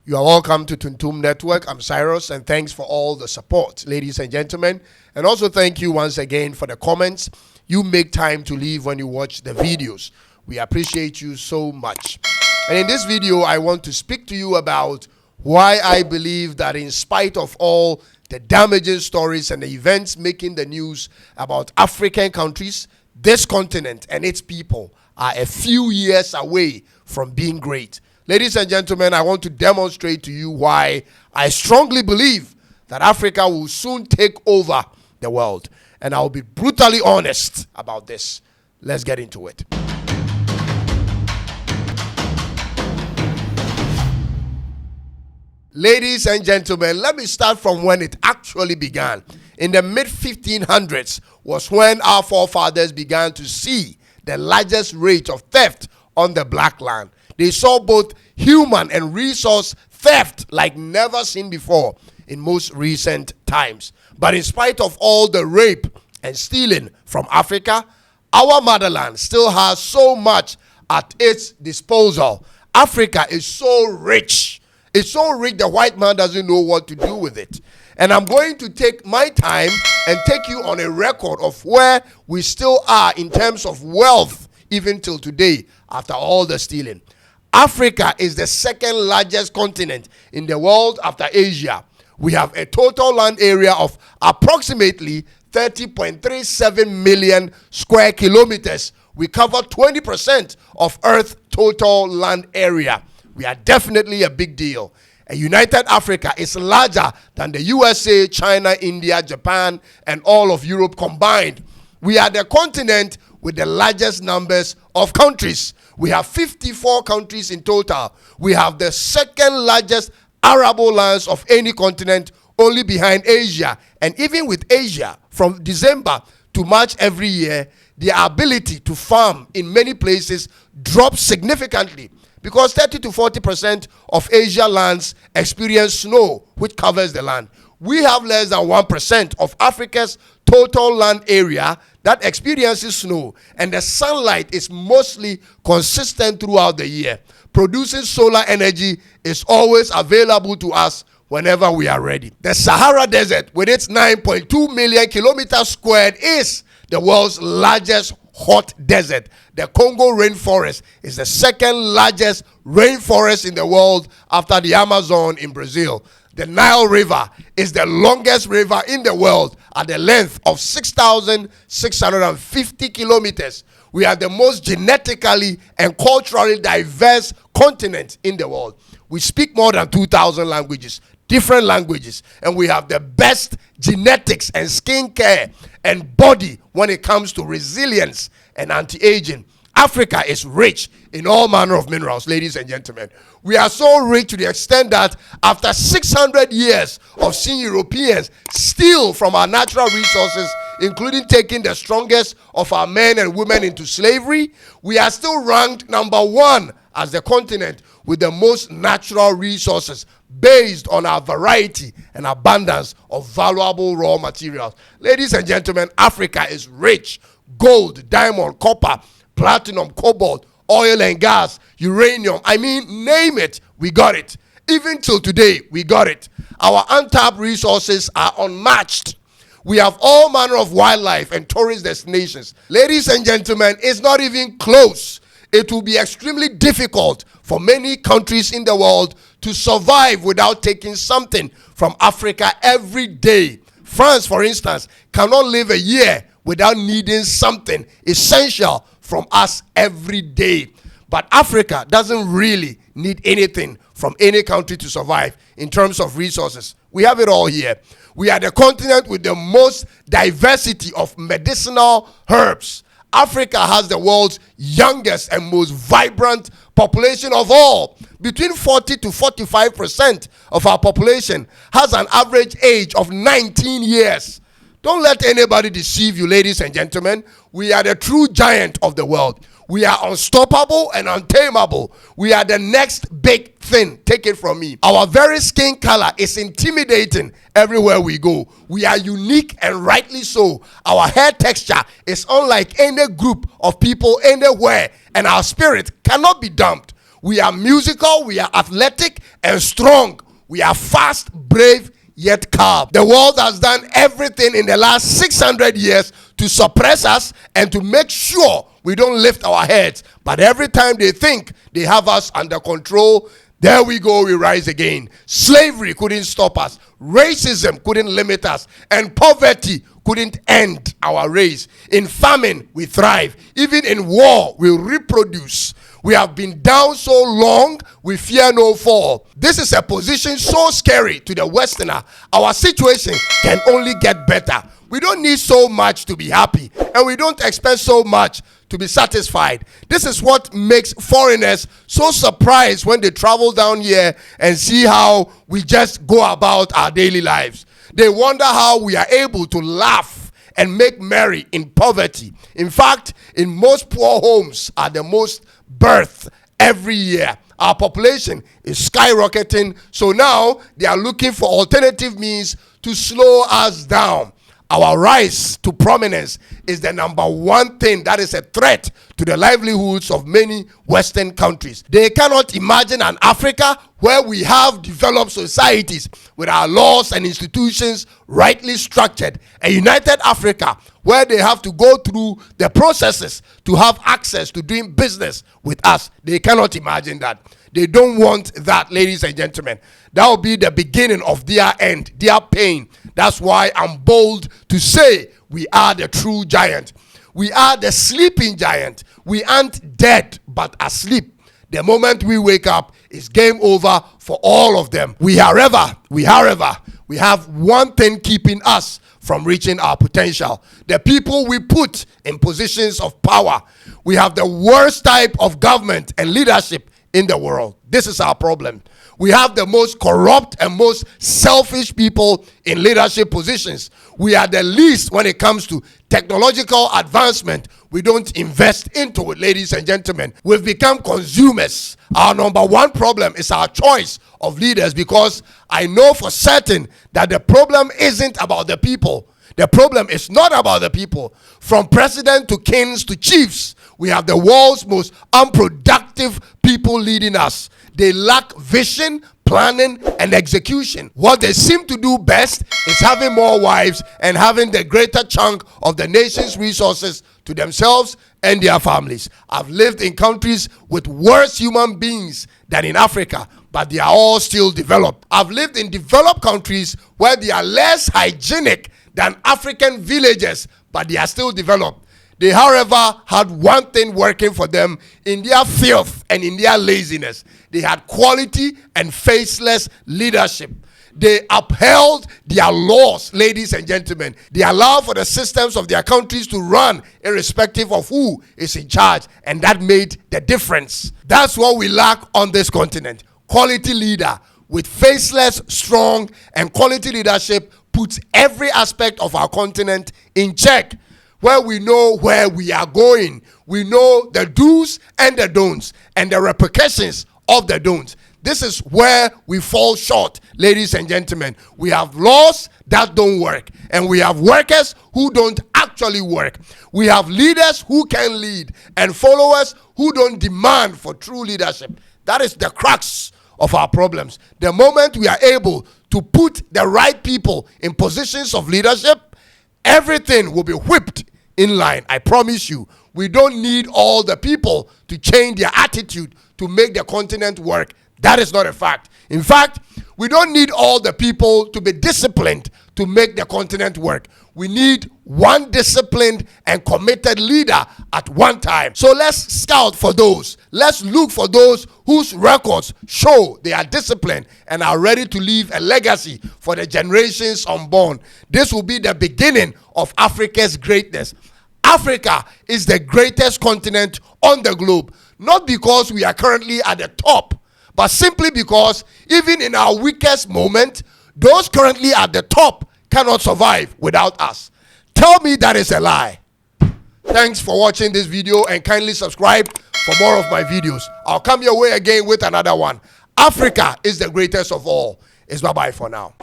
You are welcome to Tuntum Network. I'm Cyrus, and thanks for all the support, ladies and gentlemen. And also thank you once again for the comments you make time to leave when you watch the videos. We appreciate you so much. And in this video, I want to speak to you about why I believe that in spite of all the damaging stories and the events making the news about African countries, this continent and its people are a few years away from being great. Ladies and gentlemen, I want to demonstrate to you why I strongly believe that Africa will soon take over the world. And I'll be brutally honest about this. Let's get into it. Ladies and gentlemen, let me start from when it actually began. In the mid-1500s was when our forefathers began to see the largest rate of theft on the black land. They saw both human and resource theft like never seen before in most recent times. But in spite of all the rape and stealing from Africa, our motherland still has so much at its disposal. Africa is so rich. It's so rich the white man doesn't know what to do with it. And I'm going to take my time and take you on a record of where we still are in terms of wealth even till today after all the stealing. Africa is the second largest continent in the world after Asia. We have a total land area of approximately 30.37 million square kilometers. We cover 20% of Earth's total land area. We are definitely a big deal. A united Africa is larger than the USA, China, India, Japan, and all of Europe combined. We are the continent with the largest numbers of countries. We have 54 countries in total. We have the second largest arable lands of any continent, only behind Asia. And even with Asia, from December to March every year, the ability to farm in many places drops significantly because 30 to 40% of Asia lands experience snow, which covers the land. We have less than 1% of Africa's total land area that experiences snow, and the sunlight is mostly consistent throughout the year. Producing solar energy is always available to us whenever we are ready. The Sahara Desert, with its 9.2 million kilometers squared, is the world's largest hot desert. The Congo rainforest is the second largest rainforest in the world after the Amazon in Brazil. The Nile River is the longest river in the world at the length of 6,650 kilometers. We are the most genetically and culturally diverse continent in the world. We speak more than 2,000 languages, different languages, and we have the best genetics and skincare and body when it comes to resilience and anti-aging. Africa is rich in all manner of minerals, ladies and gentlemen. We are so rich to the extent that after 600 years of seeing Europeans steal from our natural resources, including taking the strongest of our men and women into slavery, we are still ranked number one as the continent with the most natural resources based on our variety and abundance of valuable raw materials. Ladies and gentlemen, Africa is rich. Gold, diamond, copper, platinum, cobalt, oil and gas, uranium. I mean, name it, we got it. Even till today, we got it. Our untapped resources are unmatched. We have all manner of wildlife and tourist destinations. Ladies and gentlemen, it's not even close. It will be extremely difficult for many countries in the world to survive without taking something from Africa every day. France, for instance, cannot live a year without needing something essential from us every day. But Africa doesn't really need anything from any country to survive in terms of resources. We have it all here. We are the continent with the most diversity of medicinal herbs. Africa has the world's youngest and most vibrant population of all. Between 40 to 45% of our population has an average age of 19 years. Don't let anybody deceive you, ladies and gentlemen. We are the true giant of the world. We are unstoppable and untamable. We are the next big thing. Take it from me. Our very skin color is intimidating everywhere we go. We are unique and rightly so. Our hair texture is unlike any group of people anywhere, and our spirit cannot be dumped. We are musical, we are athletic and strong. We are fast, brave, yet calm. The world has done everything in the last 600 years to suppress us and to make sure we don't lift our heads. But every time they think they have us under control, there we go, we rise again. Slavery couldn't stop us. Racism couldn't limit us. And poverty couldn't end our race. In famine, we thrive. Even in war, we reproduce. We have been down so long, we fear no fall. This is a position so scary to the Westerner. Our situation can only get better. We don't need so much to be happy, and we don't expect so much to be satisfied. This is what makes foreigners so surprised when they travel down here and see how we just go about our daily lives. They wonder how we are able to laugh and make merry in poverty. In fact, in most poor homes are the most birth every year. Our population is skyrocketing, so now they are looking for alternative means to slow us down. Our rise to prominence is the number one thing that is a threat to the livelihoods of many Western countries. They cannot imagine an Africa where we have developed societies with our laws and institutions rightly structured. A united Africa where they have to go through the processes to have access to doing business with us. They cannot imagine that. They don't want that, ladies and gentlemen. That will be the beginning of their end, their pain. That's why I'm bold to say we are the true giant. We are the sleeping giant. We aren't dead, but asleep. The moment we wake up, it's game over for all of them. We have one thing keeping us from reaching our potential. The people we put in positions of power. We have the worst type of government and leadership in the world. This is our problem. We have the most corrupt and most selfish people in leadership positions. We are the least when it comes to technological advancement. We don't invest into it, ladies and gentlemen. We've become consumers. Our number one problem is our choice of leaders, because I know for certain that the problem isn't about the people. The problem is not about the people. From president to kings to chiefs, we have the world's most unproductive people leading us. They lack vision, planning, and execution. What they seem to do best is having more wives and having the greater chunk of the nation's resources to themselves and their families. I've lived in countries with worse human beings than in Africa, but they are all still developed. I've lived in developed countries where they are less hygienic than African villages, but they are still developed. They, however, had one thing working for them in their filth and in their laziness. They had quality and faceless leadership. They upheld their laws, ladies and gentlemen. They allowed for the systems of their countries to run irrespective of who is in charge, and that made the difference. That's what we lack on this continent. Quality leader with faceless, strong, and quality leadership puts every aspect of our continent in check, where we know where we are going. We know the do's and the don'ts and the repercussions of the don'ts. This is where we fall short, ladies and gentlemen. We have laws that don't work, and we have workers who don't actually work. We have leaders who can lead and followers who don't demand for true leadership. That is the crux of our problems. The moment we are able to put the right people in positions of leadership, everything will be whipped in line. I promise you. We don't need all the people to change their attitude to make the continent work. That is not a fact. In fact, we don't need all the people to be disciplined to make the continent work. We need one disciplined and committed leader at one time. So let's scout for those. Let's look for those whose records show they are disciplined and are ready to leave a legacy for the generations unborn. This will be the beginning of Africa's greatness. Africa is the greatest continent on the globe, not because we are currently at the top, but simply because even in our weakest moment, those currently at the top cannot survive without us. Tell me that is a lie. Thanks for watching this video, and kindly subscribe for more of my videos. I'll come your way again with another one. Africa is the greatest of all. It's bye-bye for now.